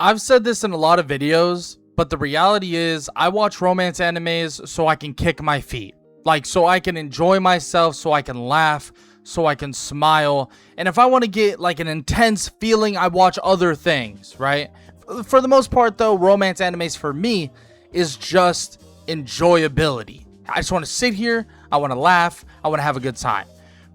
I've said this in a lot of videos, but the reality is I watch romance animes so I can kick my feet. Like, so I can enjoy myself, so I can laugh, so I can smile. And if I want to get like an intense feeling, I watch other things, right? For the most part though, romance animes for me is just enjoyability. I just want to sit here, I want to laugh, I want to have a good time.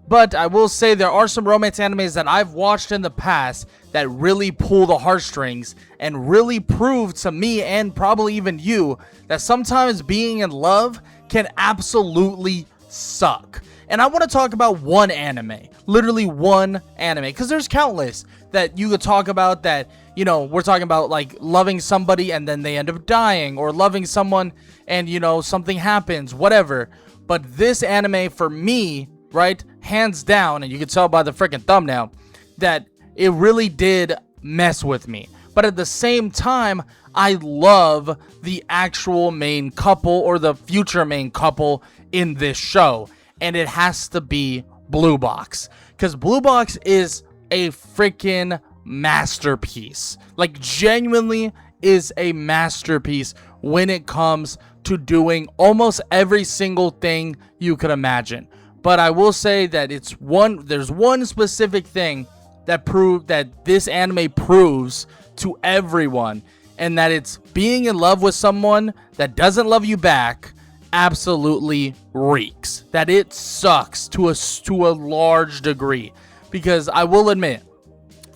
But I will say there are some romance animes that I've watched in the past that really pull the heartstrings and really prove to me and probably even you that sometimes being in love can absolutely suck. And I want to talk about one anime, literally one anime, because there's countless that you could talk about that, you know, we're talking about like loving somebody and then they end up dying, or loving someone and, you know, something happens, whatever. But this anime for me, right, hands down, and you can tell by the freaking thumbnail, that it really did mess with me. But at the same time, I love the actual main couple or the future main couple in this show. And it has to be Blue Box. Because Blue Box is a freaking masterpiece. Like, genuinely is a masterpiece when it comes to doing almost every single thing you could imagine. But I will say that there's one specific thing that this anime proves to everyone, and that it's being in love with someone that doesn't love you back absolutely reeks. That it sucks to a large degree. Because I will admit,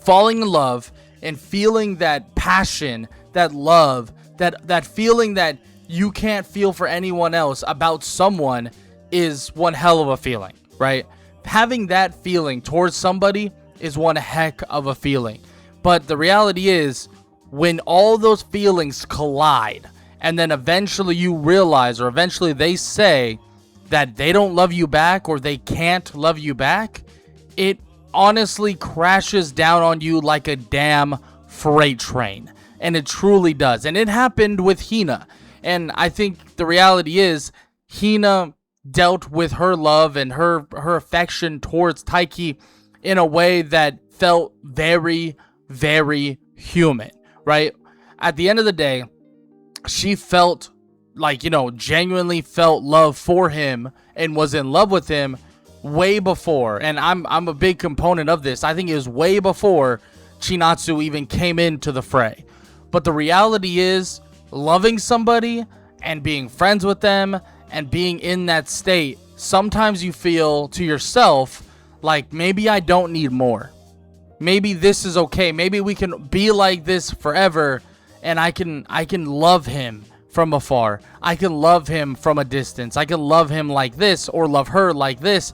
falling in love and feeling that passion, that love, that feeling that you can't feel for anyone else about someone is one hell of a feeling, right? Having that feeling towards somebody is one heck of a feeling. But the reality is, when all those feelings collide, and then eventually you realize, or eventually they say that they don't love you back, or they can't love you back, it honestly crashes down on you like a damn freight train. And it truly does. And it happened with Hina. And I think the reality is, Hina dealt with her love and her affection towards Taiki in a way that felt very, very human, right? At the end of the day, she felt like, you know, genuinely felt love for him and was in love with him way before. And I'm a big component of this. I think it was way before Chinatsu even came into the fray. But the reality is, loving somebody and being friends with them and being in that state, sometimes you feel to yourself like, maybe I don't need more. Maybe this is okay. Maybe we can be like this forever, and I can love him from afar. I can love him from a distance. I can love him like this, or love her like this.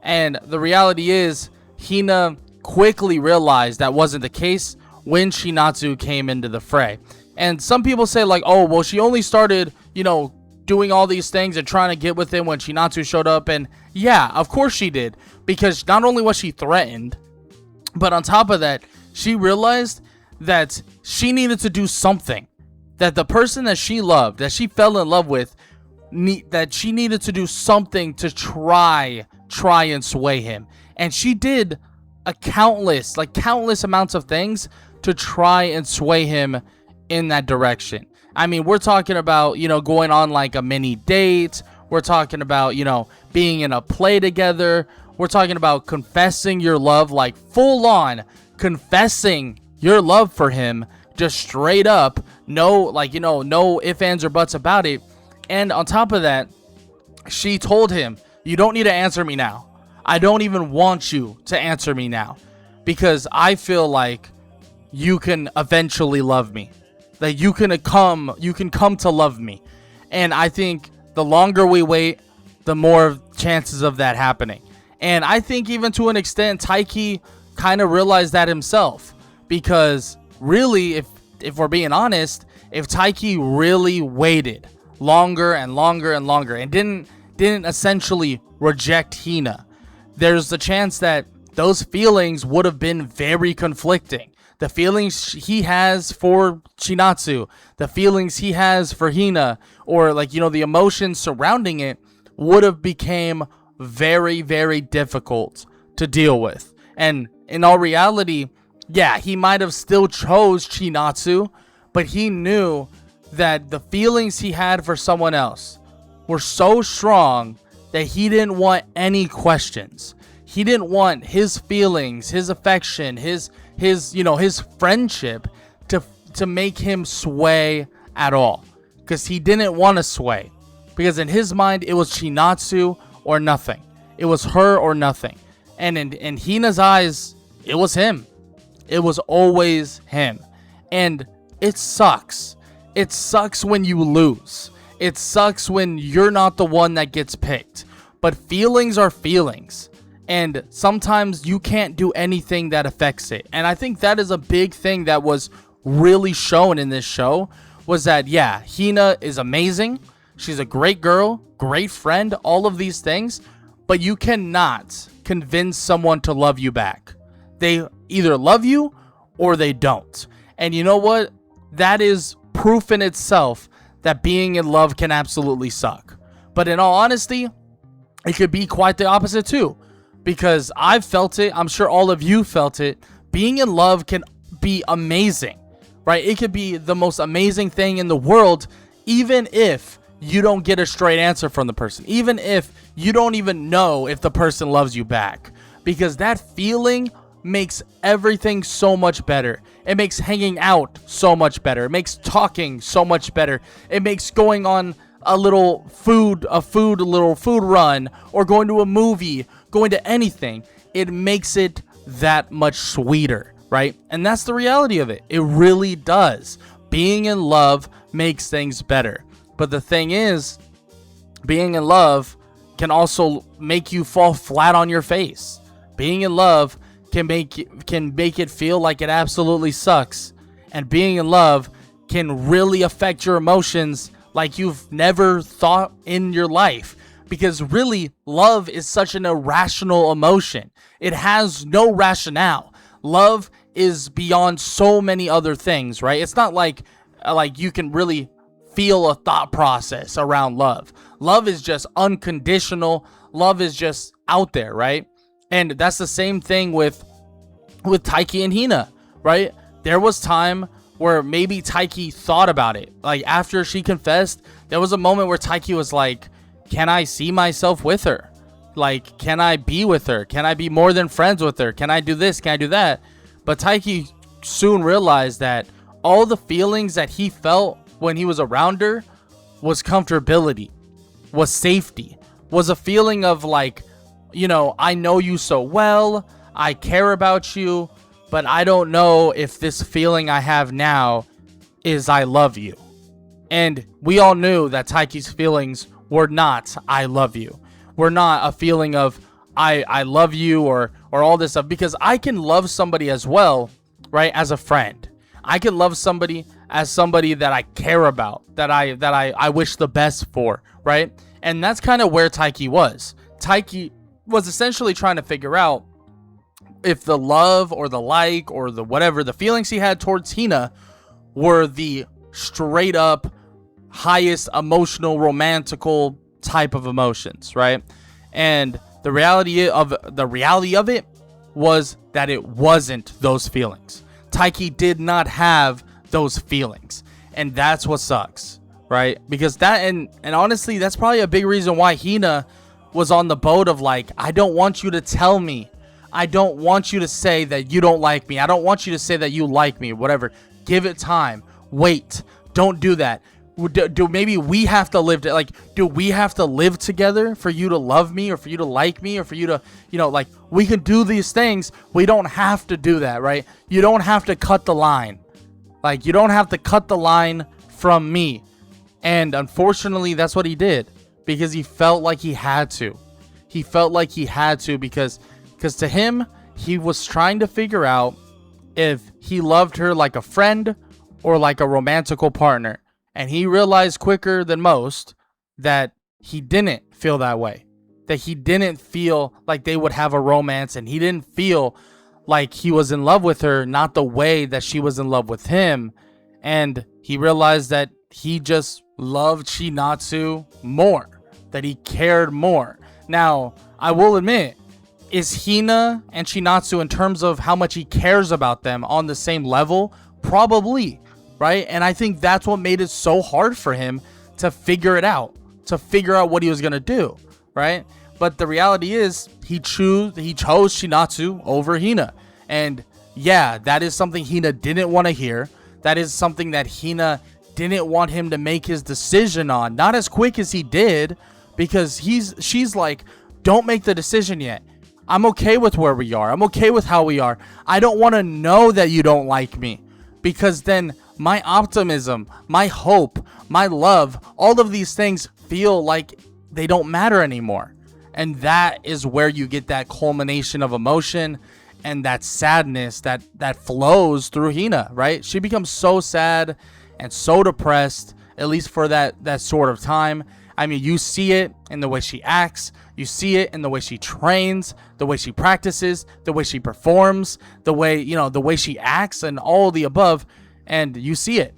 And the reality is, Hina quickly realized that wasn't the case when Chinatsu came into the fray. And some people say like, oh, well, she only started, you know, doing all these things and trying to get with him when Chinatsu showed up. And yeah, of course she did. Because not only was she threatened, but on top of that, she realized that she needed to do something. That the person that she loved, that she fell in love with, that she needed to do something to try and sway him. And she did countless amounts of things to try and sway him in that direction. I mean, we're talking about, you know, going on like a mini date. We're talking about, you know, being in a play together. We're talking about confessing your love, like full on confessing your love for him, just straight up. No, like, you know, no ifs, ands, or buts about it. And on top of that, she told him, you don't need to answer me now. I don't even want you to answer me now, because I feel like you can eventually love me. That you can come to love me. And I think the longer we wait, the more chances of that happening. And I think even to an extent, Taiki kind of realized that himself. Because really, if we're being honest, if Taiki really waited longer and longer and longer and didn't essentially reject Hina, there's a chance that those feelings would have been very conflicting. The feelings he has for Chinatsu, the feelings he has for Hina, or like, you know, the emotions surrounding it would have became very, very difficult to deal with. And in all reality, yeah, he might have still chose Chinatsu, but he knew that the feelings he had for someone else were so strong that he didn't want any questions. He didn't want his feelings, his affection, his friendship to make him sway at all, because he didn't want to sway, because in his mind it was Chinatsu or nothing. It was her or nothing. And in Hina's eyes, it was him. It was always him. And it sucks. It sucks when you lose. It sucks when you're not the one that gets picked. But feelings are feelings. And sometimes you can't do anything that affects it. And I think that is a big thing that was really shown in this show, was that, yeah, Hina is amazing. She's a great girl, great friend, all of these things. But you cannot convince someone to love you back. They either love you or they don't. And you know what? That is proof in itself that being in love can absolutely suck. But in all honesty, it could be quite the opposite too. Because I've felt it. I'm sure all of you felt it. Being in love can be amazing, right? It could be the most amazing thing in the world, even if you don't get a straight answer from the person. Even if you don't even know if the person loves you back. Because that feeling makes everything so much better. It makes hanging out so much better. It makes talking so much better. It makes going on a little food run, or going to a movie, going to anything. It makes it that much sweeter, right? And that's the reality of it. It really does. Being in love makes things better. But the thing is, being in love can also make you fall flat on your face. Being in love can make it feel like it absolutely sucks. And being in love can really affect your emotions like you've never thought in your life. Because really, love is such an irrational emotion. It has no rationale. Love is beyond so many other things, right? It's not like you can really feel a thought process around love. Love is just unconditional. Love is just out there, right? And that's the same thing with Taiki and Hina, right? There was time where maybe Taiki thought about it. Like, after she confessed, there was a moment where Taiki was like, can I see myself with her? Like, can I be with her? Can I be more than friends with her? Can I do this? Can I do that? But Taiki soon realized that all the feelings that he felt when he was around her was comfortability, was safety, was a feeling of like, I know you so well, I care about you, but I don't know if this feeling I have now is I love you. And we all knew that Taiki's feelings were not I love you. We're not a feeling of I love you or all this stuff, because I can love somebody as well, right, as a friend. I can love somebody as somebody that I care about, that I wish the best for, right? And that's kind of where Taiki was. Taiki was essentially trying to figure out if the love or the like or the whatever, the feelings he had towards Hina were the straight up highest emotional, romantical type of emotions, right? And the reality of it was that it wasn't those feelings. Taiki did not have those feelings, and that's what sucks, right? Because that, and honestly, that's probably a big reason why Hina was on the boat of like, I don't want you to tell me. I don't want you to say that you don't like me. I don't want you to say that you like me, whatever. Give it time. Wait. Don't do that. Maybe we have to live do we have to live together for you to love me or for you to like me or for you to, like, we can do these things. We don't have to do that, right? You don't have to cut the line. Like, you don't have to cut the line from me. And unfortunately, that's what he did, because he felt like he had to. He felt like he had to because to him, he was trying to figure out if he loved her like a friend or like a romantical partner. And he realized quicker than most that he didn't feel that way. That he didn't feel like they would have a romance, and he didn't feel like he was in love with her, not the way that she was in love with him. And he realized that he just loved Chinatsu more, that he cared more. Now, I will admit, Is Hina and Chinatsu, in terms of how much he cares about them, on the same level? Probably, right? And I think that's what made it so hard for him to figure it out, to figure out what he was going to do, right? But the reality is he chose Chinatsu over Hina. And yeah, that is something Hina didn't want to hear. That is something that Hina didn't want him to make his decision on. Not as quick as he did, because she's like, don't make the decision yet. I'm okay with where we are. I'm okay with how we are. I don't want to know that you don't like me, because then my optimism, my hope, my love, all of these things feel like they don't matter anymore. And that is where you get that culmination of emotion and that sadness that flows through Hina, right? She becomes so sad and so depressed, at least for that sort of time. I mean, you see it in the way she acts. You see it in the way she trains, the way she practices, the way she performs, the way she acts, and all of the above. And you see it.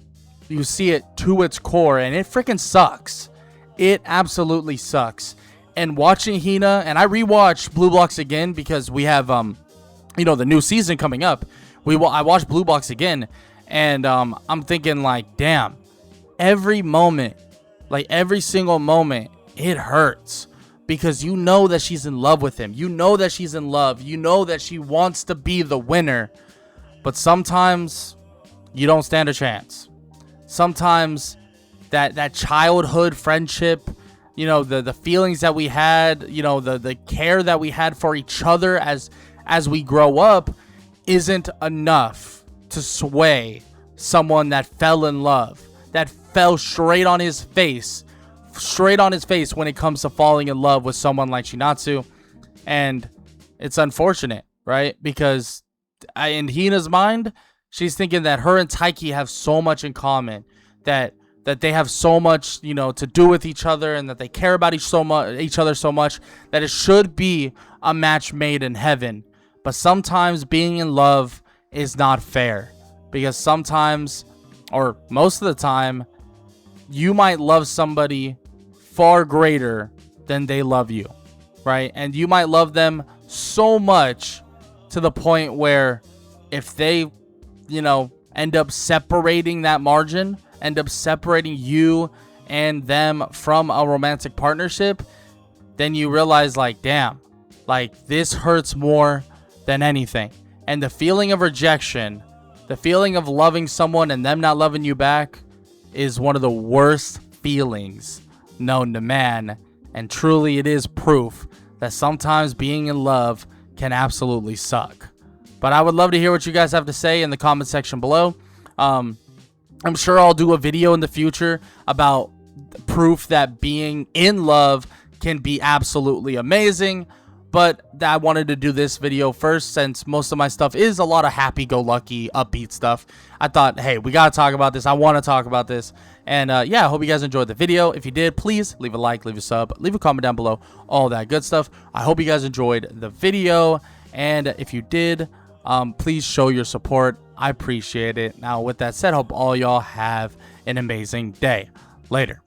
You see it to its core, and it freaking sucks. It absolutely sucks. And watching Hina, and I rewatched Blue Blocks again because we have the new season coming up. I watched Blue Blocks again, and I'm thinking like, damn, every moment, like every single moment, it hurts, because you know that she's in love with him. You know that she's in love. You know that she wants to be the winner. But sometimes you don't stand a chance. Sometimes that childhood friendship, the feelings that we had, the care that we had for each other as we grow up isn't enough to sway someone that fell in love, that fell straight on his face when it comes to falling in love with someone like Chinatsu. And it's unfortunate, right? Because in Hina's mind, she's thinking that her and Taiki have so much in common, that they have so much, to do with each other, and that they care about each other so much that it should be a match made in heaven. But sometimes being in love is not fair, because sometimes, or most of the time, you might love somebody far greater than they love you, right? And you might love them so much to the point where if they, end up separating that margin, end up separating you and them from a romantic partnership, then you realize like, damn, like this hurts more than anything. And the feeling of rejection, the feeling of loving someone and them not loving you back, is one of the worst feelings known to man. And truly it is proof that sometimes being in love can absolutely suck. But I would love to hear what you guys have to say in the comment section below. I'm sure I'll do a video in the future about proof that being in love can be absolutely amazing. But I wanted to do this video first, since most of my stuff is a lot of happy-go-lucky, upbeat stuff. I thought, hey, we got to talk about this. I want to talk about this. And yeah, I hope you guys enjoyed the video. If you did, please leave a like, leave a sub, leave a comment down below, all that good stuff. I hope you guys enjoyed the video. And if you did, please show your support. I appreciate it. Now, with that said, hope all y'all have an amazing day. Later.